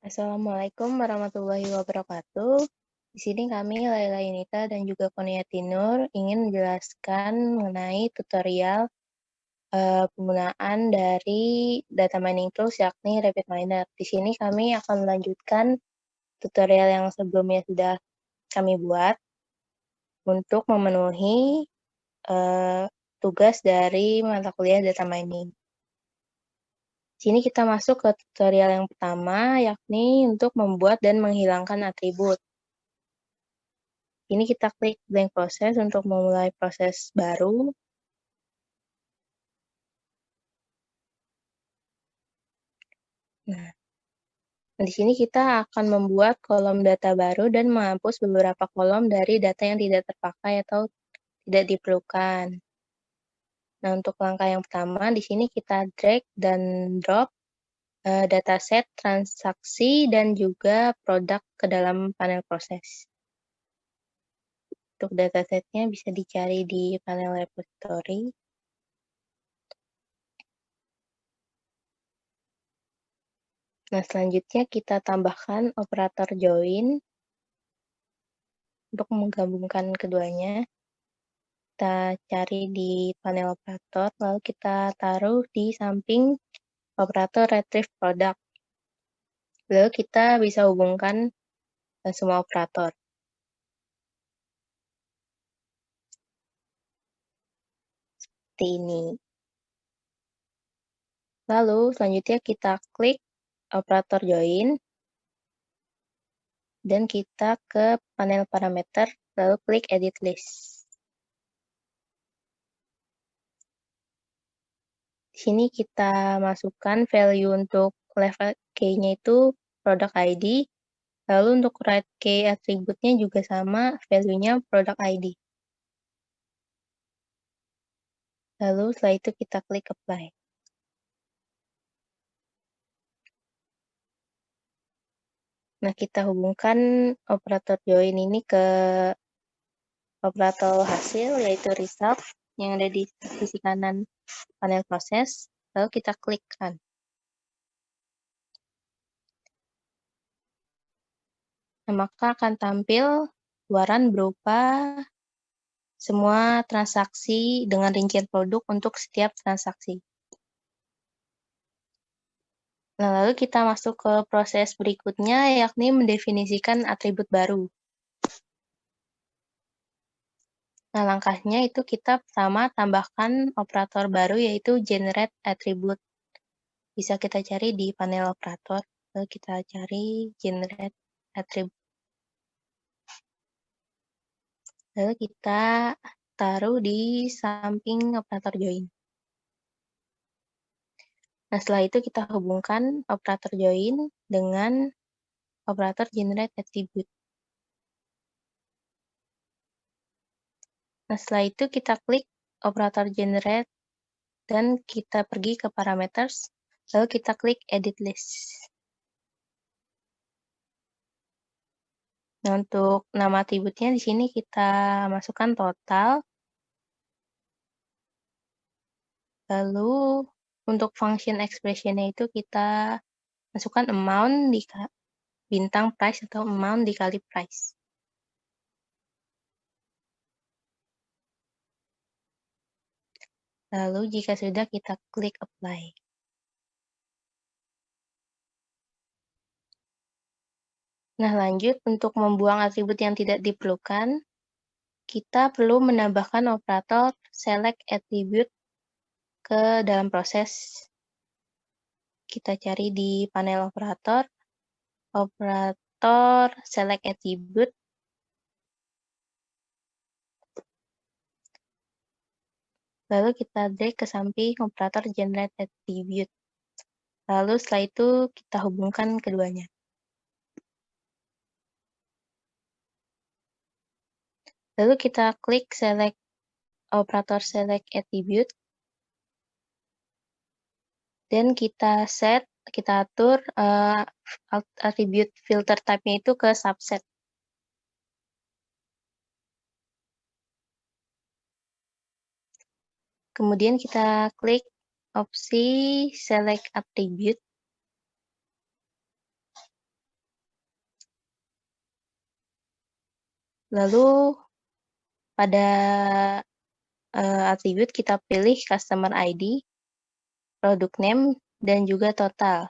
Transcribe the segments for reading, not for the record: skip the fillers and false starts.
Assalamualaikum warahmatullahi wabarakatuh. Di sini kami, Laila Yunita dan juga Kurniati Nur, ingin menjelaskan mengenai tutorial penggunaan dari data mining tools yakni RapidMiner. Di sini kami akan melanjutkan tutorial yang sebelumnya sudah kami buat untuk memenuhi tugas dari mata kuliah data mining. Di sini kita masuk ke tutorial yang pertama, yakni untuk membuat dan menghilangkan atribut. Ini kita klik blank proses untuk memulai proses baru. Nah, di sini kita akan membuat kolom data baru dan menghapus beberapa kolom dari data yang tidak terpakai atau tidak diperlukan. Nah, untuk langkah yang pertama, di sini kita drag dan drop dataset, transaksi, dan juga produk ke dalam panel proses. Untuk datasetnya bisa dicari di panel repository. Nah, selanjutnya kita tambahkan operator join untuk menggabungkan keduanya. Kita cari di panel operator, lalu kita taruh di samping operator retrieve product. Lalu kita bisa hubungkan semua operator. Seperti ini. Lalu selanjutnya kita klik operator join, dan kita ke panel parameter, lalu klik edit list. Di sini kita masukkan value untuk level key-nya itu product ID, lalu untuk right key atributnya juga sama, value-nya product ID. Lalu setelah itu kita klik apply. Nah, kita hubungkan operator join ini ke operator hasil, yaitu result, yang ada di sisi kanan panel proses, lalu kita klik run. Nah, maka akan tampil luaran berupa semua transaksi dengan rincian produk untuk setiap transaksi. Nah, lalu kita masuk ke proses berikutnya, yakni mendefinisikan atribut baru. Nah, langkahnya itu kita pertama tambahkan operator baru, yaitu generate attribute. Bisa kita cari di panel operator, lalu kita cari generate attribute. Lalu kita taruh di samping operator join. Nah, setelah itu kita hubungkan operator join dengan operator generate attribute. Nah, setelah itu kita klik operator generate dan kita pergi ke parameters, lalu kita klik edit list. Nah, untuk nama atributnya di sini kita masukkan total. Lalu untuk function expression-nya itu kita masukkan amount bintang price atau amount dikali price. Lalu jika sudah kita klik apply. Nah, lanjut untuk membuang atribut yang tidak diperlukan, kita perlu menambahkan operator select attribute ke dalam proses. Kita cari di panel operator select attribute. Lalu kita drag ke samping operator generate attribute. Lalu setelah itu kita hubungkan keduanya. Lalu kita klik operator select attribute. Dan kita atur attribute filter type-nya itu ke subset. Kemudian kita klik opsi select attribute. Lalu pada atribut kita pilih customer ID, product name, dan juga total.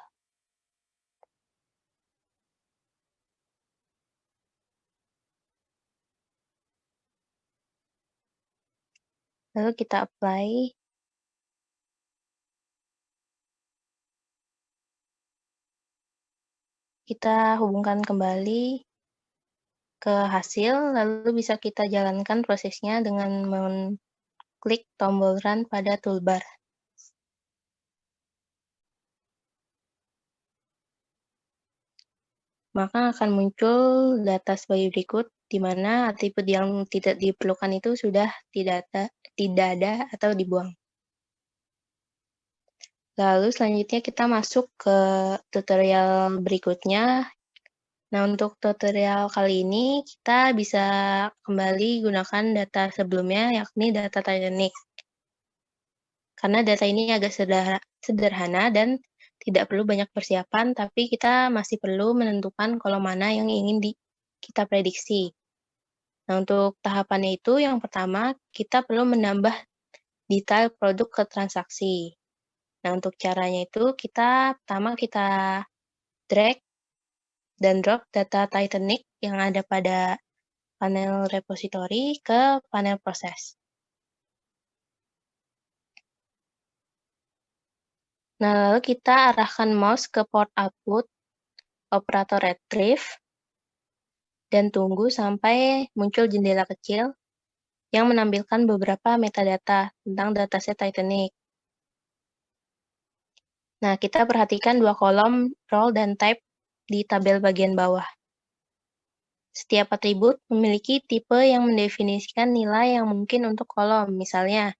Lalu kita apply. Kita hubungkan kembali ke hasil, lalu bisa kita jalankan prosesnya dengan mengklik tombol Run pada toolbar. Maka akan muncul data sebagai berikut, di mana atribut yang tidak diperlukan itu sudah tidak ada atau dibuang. Lalu selanjutnya kita masuk ke tutorial berikutnya. Nah, untuk tutorial kali ini kita bisa kembali gunakan data sebelumnya, yakni data Titanic. Karena data ini agak sederhana dan tidak perlu banyak persiapan, tapi kita masih perlu menentukan kolom mana yang ingin kita prediksi. Nah, untuk tahapannya itu yang pertama, kita perlu menambah detail produk ke transaksi. Nah, untuk caranya itu pertama kita drag dan drop data Titanic yang ada pada panel repository ke panel proses. Nah, lalu kita arahkan mouse ke port output operator retrieve dan tunggu sampai muncul jendela kecil yang menampilkan beberapa metadata tentang dataset Titanic. Nah, kita perhatikan dua kolom role dan type di tabel bagian bawah. Setiap atribut memiliki tipe yang mendefinisikan nilai yang mungkin untuk kolom. Misalnya,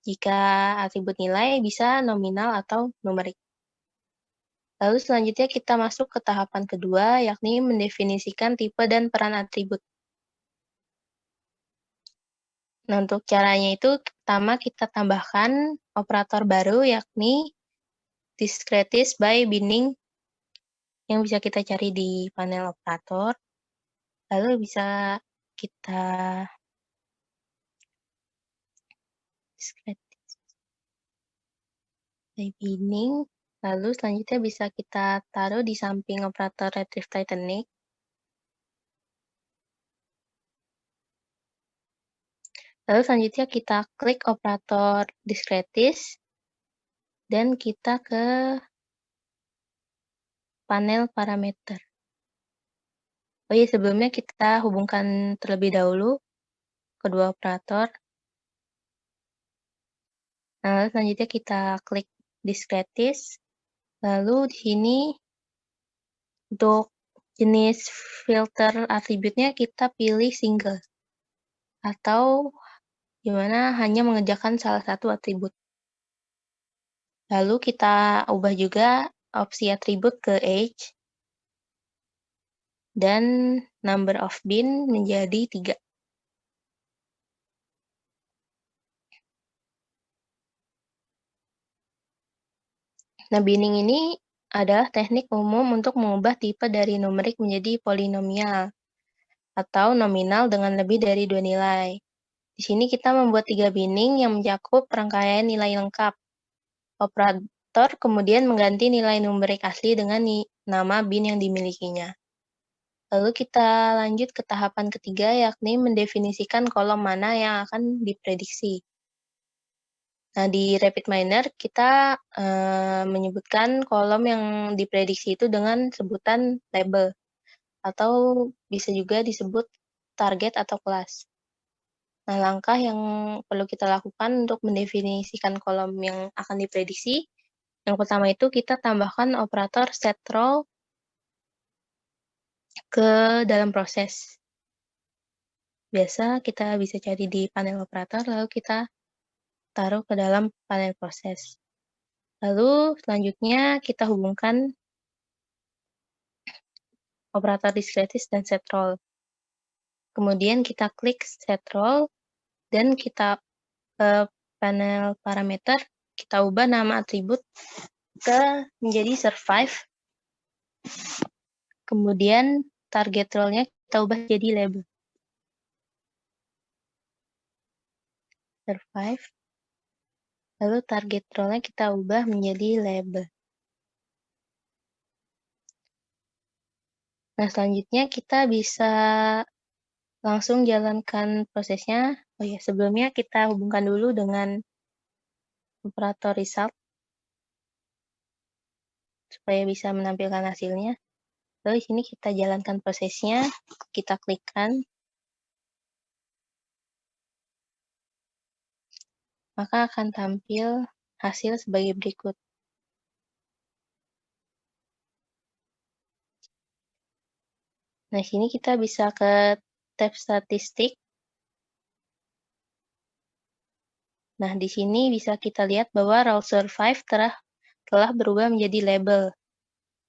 jika atribut nilai bisa nominal atau numerik. Lalu selanjutnya kita masuk ke tahapan kedua, yakni mendefinisikan tipe dan peran atribut. Nah, untuk caranya itu, pertama kita tambahkan operator baru, yakni discretized by binding yang bisa kita cari di panel operator. Lalu bisa kita discretized by binding. Lalu selanjutnya bisa kita taruh di samping operator retrieve Titanic. Lalu selanjutnya kita klik operator discretized dan kita ke panel parameter. Oh iya, sebelumnya kita hubungkan terlebih dahulu kedua operator. Nah, lalu selanjutnya kita klik discretized. Lalu di sini untuk jenis filter atributnya kita pilih single atau dimana hanya mengerjakan salah satu atribut. Lalu kita ubah juga opsi atribut ke age dan number of bin menjadi 3. Nah, binning ini adalah teknik umum untuk mengubah tipe dari numerik menjadi polinomial atau nominal dengan lebih dari 2 nilai. Di sini kita membuat 3 binning yang mencakup rangkaian nilai lengkap. Operator kemudian mengganti nilai numerik asli dengan nama bin yang dimilikinya. Lalu kita lanjut ke tahapan ketiga, yakni mendefinisikan kolom mana yang akan diprediksi. Nah, di RapidMiner kita menyebutkan kolom yang diprediksi itu dengan sebutan label, atau bisa juga disebut target atau kelas. Nah, langkah yang perlu kita lakukan untuk mendefinisikan kolom yang akan diprediksi, yang pertama itu kita tambahkan operator setRow ke dalam proses. Biasa kita bisa cari di panel operator, lalu kita taruh ke dalam panel proses. Lalu selanjutnya kita hubungkan operator discretized dan setRoll. Kemudian kita klik setRoll dan kita panel parameter, kita ubah nama atribut menjadi survive. Kemudian target role-nya kita ubah jadi label. survive, lalu target role-nya kita ubah menjadi label. Nah, selanjutnya kita bisa langsung jalankan prosesnya. Oh ya, sebelumnya kita hubungkan dulu dengan operator result supaya bisa menampilkan hasilnya. Lalu di sini kita jalankan prosesnya, kita klikkan, maka akan tampil hasil sebagai berikut. Nah, sini kita bisa ke tab statistik. Nah, di sini bisa kita lihat bahwa role survive telah berubah menjadi label.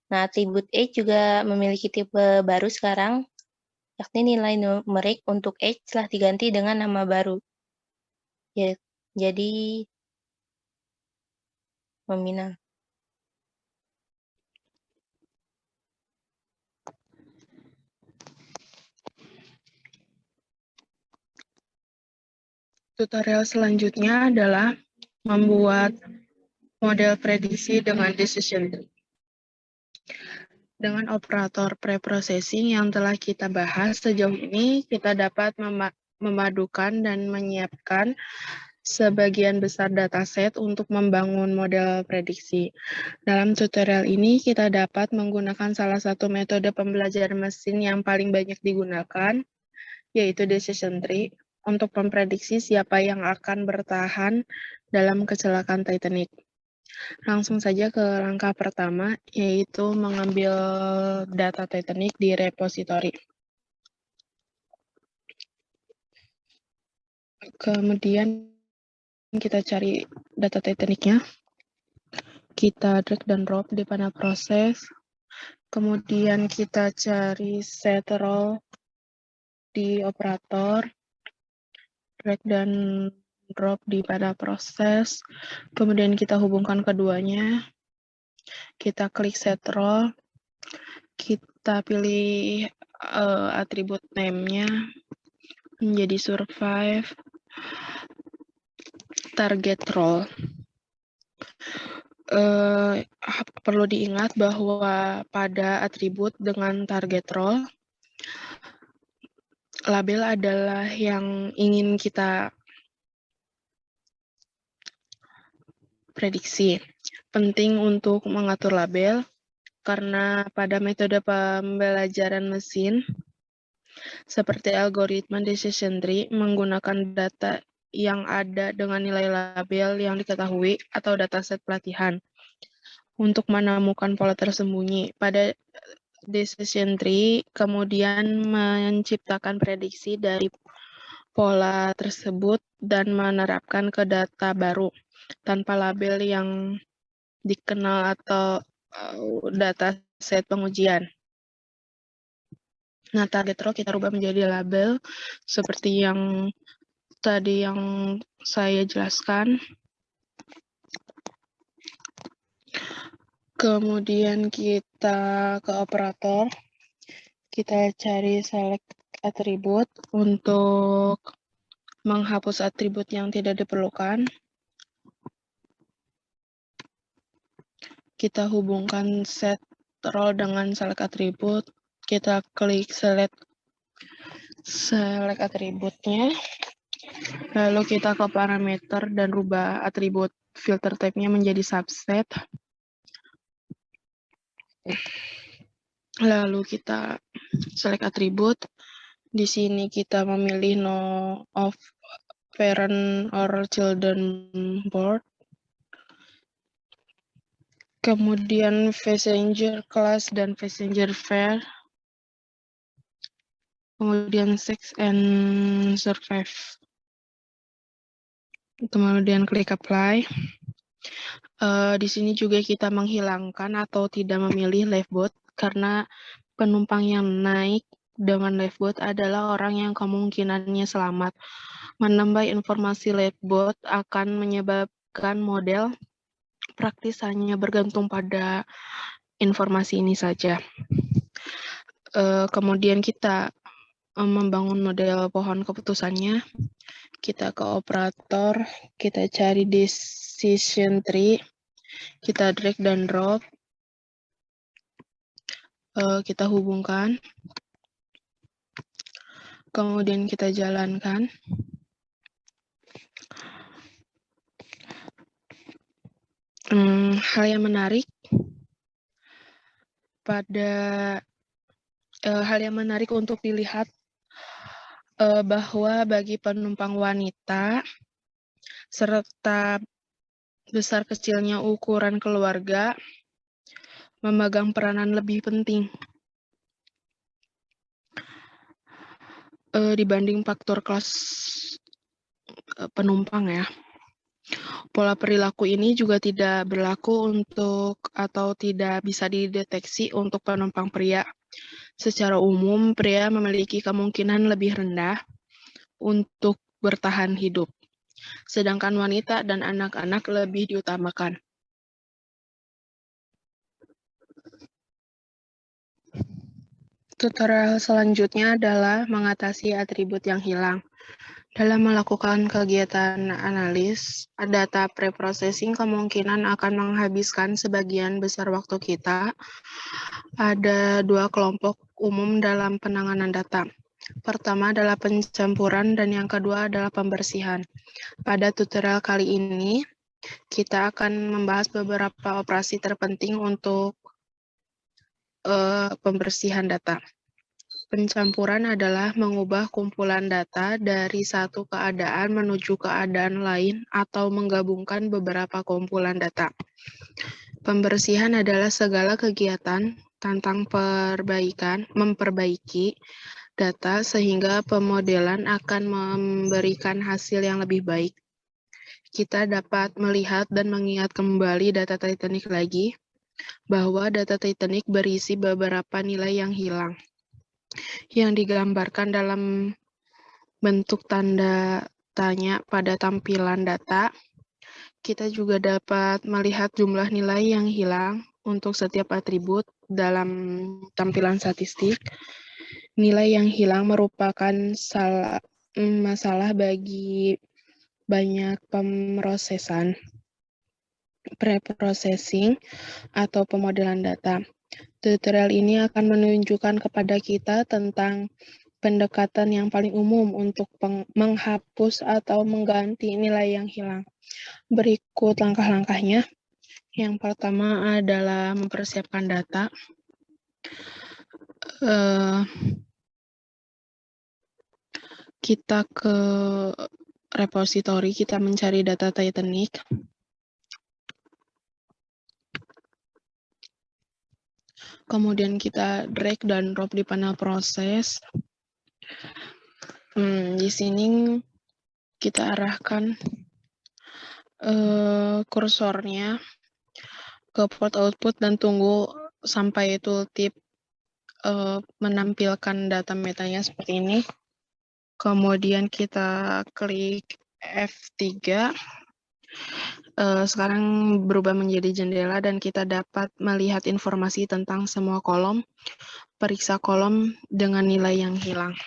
Nah, atribut age juga memiliki tipe baru sekarang, yakni nilai numerik untuk age telah diganti dengan nama baru. Ya, jadi nominal. Tutorial selanjutnya adalah membuat model prediksi dengan decision tree. Dengan operator preprocessing yang telah kita bahas sejauh ini, kita dapat memadukan dan menyiapkan sebagian besar dataset untuk membangun model prediksi. Dalam tutorial ini, kita dapat menggunakan salah satu metode pembelajaran mesin yang paling banyak digunakan, yaitu decision tree, untuk memprediksi siapa yang akan bertahan dalam kecelakaan Titanic. Langsung saja ke langkah pertama, yaitu mengambil data Titanic di repository. Kemudian kita cari data Titanic-nya. Kita drag dan drop di panel proses. Kemudian kita cari set role di operator. Drag dan drop di pada proses, kemudian kita hubungkan keduanya, kita klik set role, kita pilih atribut name-nya menjadi survive, target role. Perlu diingat bahwa pada atribut dengan target role, label adalah yang ingin kita prediksi. Penting untuk mengatur label karena pada metode pembelajaran mesin seperti algoritma decision tree menggunakan data yang ada dengan nilai label yang diketahui atau dataset pelatihan untuk menemukan pola tersembunyi. Pada decision tree kemudian menciptakan prediksi dari pola tersebut dan menerapkan ke data baru tanpa label yang dikenal atau dataset pengujian. Nah, target row kita rubah menjadi label seperti yang tadi yang saya jelaskan. Kemudian kita ke operator, kita cari select atribut untuk menghapus atribut yang tidak diperlukan. Kita hubungkan set role dengan select atribut. Kita klik select atributnya. Lalu kita ke parameter dan rubah atribut filter type-nya menjadi subset. Lalu kita select atribut. Di sini kita memilih no of parent or children board. Kemudian passenger class dan passenger fare. Kemudian sex and survive. Kemudian klik apply. Di sini juga kita menghilangkan atau tidak memilih lifeboat karena penumpang yang naik dengan lifeboat adalah orang yang kemungkinannya selamat. Menambah informasi lifeboat akan menyebabkan model praktis hanya bergantung pada informasi ini saja. Kemudian kita membangun model pohon keputusannya. Kita ke operator, kita cari decision tree, kita drag dan drop, kita hubungkan, kemudian kita jalankan. Hal yang menarik untuk dilihat bahwa bagi penumpang wanita serta besar kecilnya ukuran keluarga memegang peranan lebih penting dibanding faktor kelas penumpang ya. Pola perilaku ini juga tidak berlaku untuk atau tidak bisa dideteksi untuk penumpang pria. Secara umum, pria memiliki kemungkinan lebih rendah untuk bertahan hidup, sedangkan wanita dan anak-anak lebih diutamakan. Tutorial selanjutnya adalah mengatasi atribut yang hilang. Dalam melakukan kegiatan analis, data preprocessing kemungkinan akan menghabiskan sebagian besar waktu kita. Ada dua kelompok umum dalam penanganan data. Pertama adalah pencampuran dan yang kedua adalah pembersihan. Pada tutorial kali ini, kita akan membahas beberapa operasi terpenting untuk pembersihan data. Pencampuran adalah mengubah kumpulan data dari satu keadaan menuju keadaan lain atau menggabungkan beberapa kumpulan data. Pembersihan adalah segala kegiatan tentang memperbaiki data sehingga pemodelan akan memberikan hasil yang lebih baik. Kita dapat melihat dan mengingat kembali data Titanic lagi, bahwa data Titanic berisi beberapa nilai yang hilang, yang digambarkan dalam bentuk tanda tanya pada tampilan data. Kita juga dapat melihat jumlah nilai yang hilang untuk setiap atribut dalam tampilan statistik. Nilai yang hilang merupakan masalah bagi banyak pemrosesan, preprocessing, atau pemodelan data. Tutorial ini akan menunjukkan kepada kita tentang pendekatan yang paling umum untuk menghapus atau mengganti nilai yang hilang. Berikut langkah-langkahnya. Yang pertama adalah mempersiapkan data. Kita ke repository, kita mencari data Titanic. Kemudian kita drag dan drop di panel proses. Di sini kita arahkan kursornya ke port output dan tunggu sampai tooltip menampilkan data metanya seperti ini. Kemudian kita klik F3. Sekarang berubah menjadi jendela dan kita dapat melihat informasi tentang semua kolom. Periksa kolom dengan nilai yang hilang.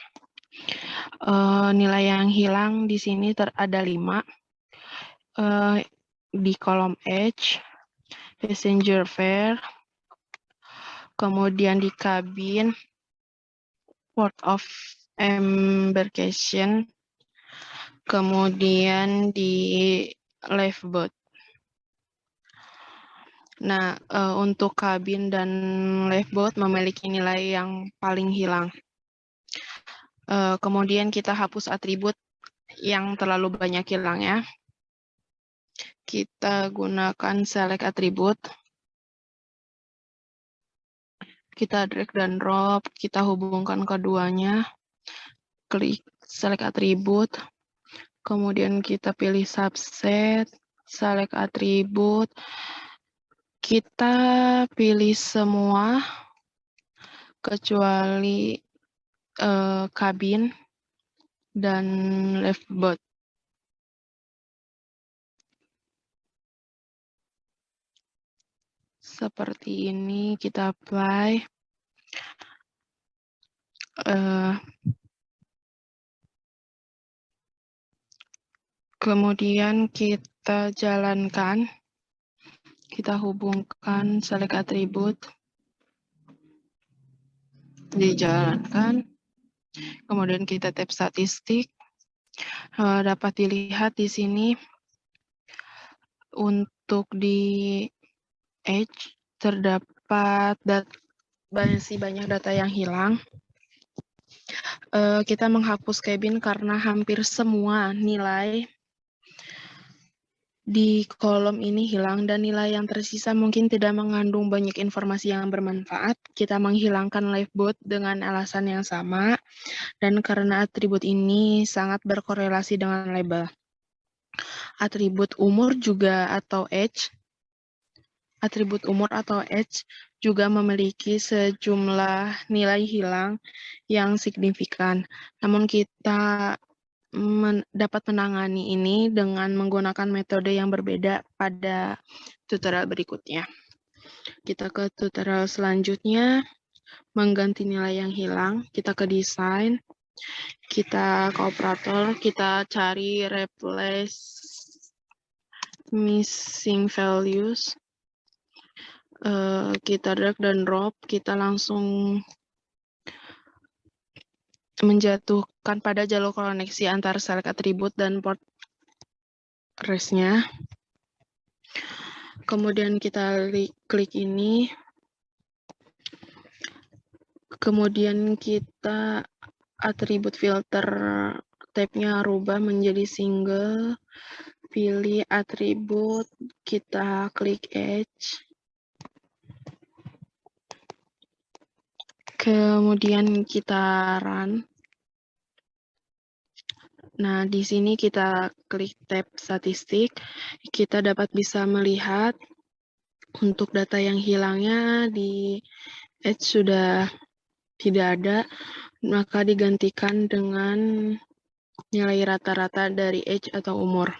Nilai yang hilang di sini ada 5. Di kolom H, passenger fare, kemudian di kabin, port of embarkation, kemudian di lifeboat. Nah, untuk kabin dan lifeboat memiliki nilai yang paling hilang. Kemudian kita hapus atribut yang terlalu banyak hilang ya. Kita gunakan select atribut. Kita drag dan drop, kita hubungkan keduanya. Klik select atribut. Kemudian kita pilih subset, select atribut. Kita pilih semua kecuali kabin dan lifeboat. Seperti ini kita apply. Kemudian kita jalankan, kita hubungkan select atribut, dijalankan, kemudian kita tap statistik. Dapat dilihat di sini untuk di Edge terdapat masih banyak data yang hilang. Kita menghapus cabin karena hampir semua nilai di kolom ini hilang dan nilai yang tersisa mungkin tidak mengandung banyak informasi yang bermanfaat. Kita menghilangkan livebot dengan alasan yang sama dan karena atribut ini sangat berkorelasi dengan label. Atribut umur juga atau age. Atribut umur atau age juga memiliki sejumlah nilai hilang yang signifikan. Namun kita dapat menangani ini dengan menggunakan metode yang berbeda pada tutorial berikutnya. Kita ke tutorial selanjutnya, mengganti nilai yang hilang. Kita ke desain, kita ke operator, kita cari replace missing values. Kita drag dan drop, kita langsung menjatuhkan pada jalur koneksi antara select atribut dan port rest-nya. Kemudian kita klik ini. Kemudian kita atribut filter tab-nya rubah menjadi single. Pilih atribut, kita klik edge. Kemudian kita run. Nah, di sini kita klik tab statistik, kita dapat bisa melihat untuk data yang hilangnya di Edge sudah tidak ada, maka digantikan dengan nilai rata-rata dari Edge atau umur.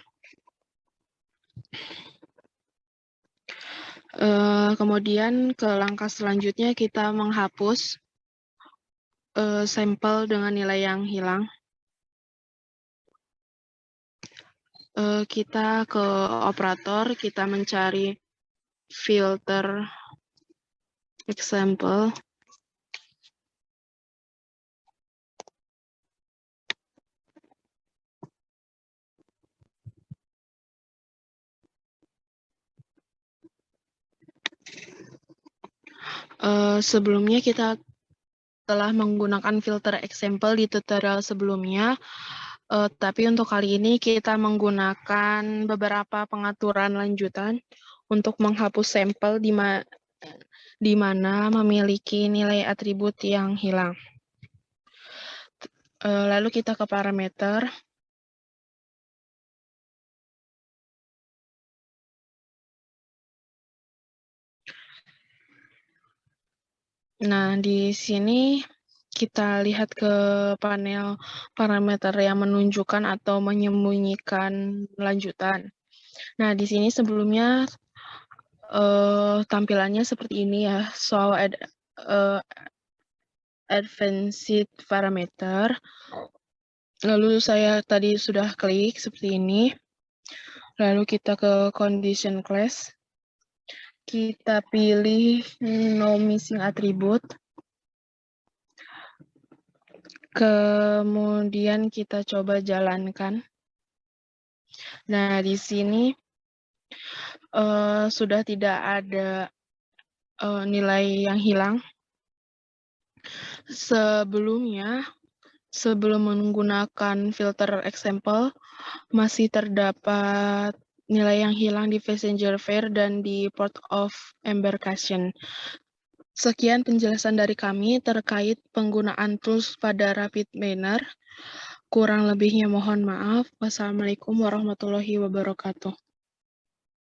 Kemudian ke langkah selanjutnya kita menghapus sampel dengan nilai yang hilang. Kita ke operator, kita mencari filter example. Sebelumnya kita telah menggunakan filter example di tutorial sebelumnya. Tapi untuk kali ini kita menggunakan beberapa pengaturan lanjutan untuk menghapus sampel di mana memiliki nilai atribut yang hilang. Lalu kita ke parameter. Nah, di sini kita lihat ke panel parameter yang menunjukkan atau menyembunyikan lanjutan. Nah, di sini sebelumnya tampilannya seperti ini ya, show advanced parameter. Lalu saya tadi sudah klik seperti ini. Lalu kita ke condition class. Kita pilih no missing attribute. Kemudian kita coba jalankan. Nah, di sini sudah tidak ada nilai yang hilang. Sebelum menggunakan filter example, masih terdapat nilai yang hilang di passenger fare dan di port of embarkation. Sekian penjelasan dari kami terkait penggunaan tools pada RapidMiner. Kurang lebihnya mohon maaf. Wassalamualaikum warahmatullahi wabarakatuh.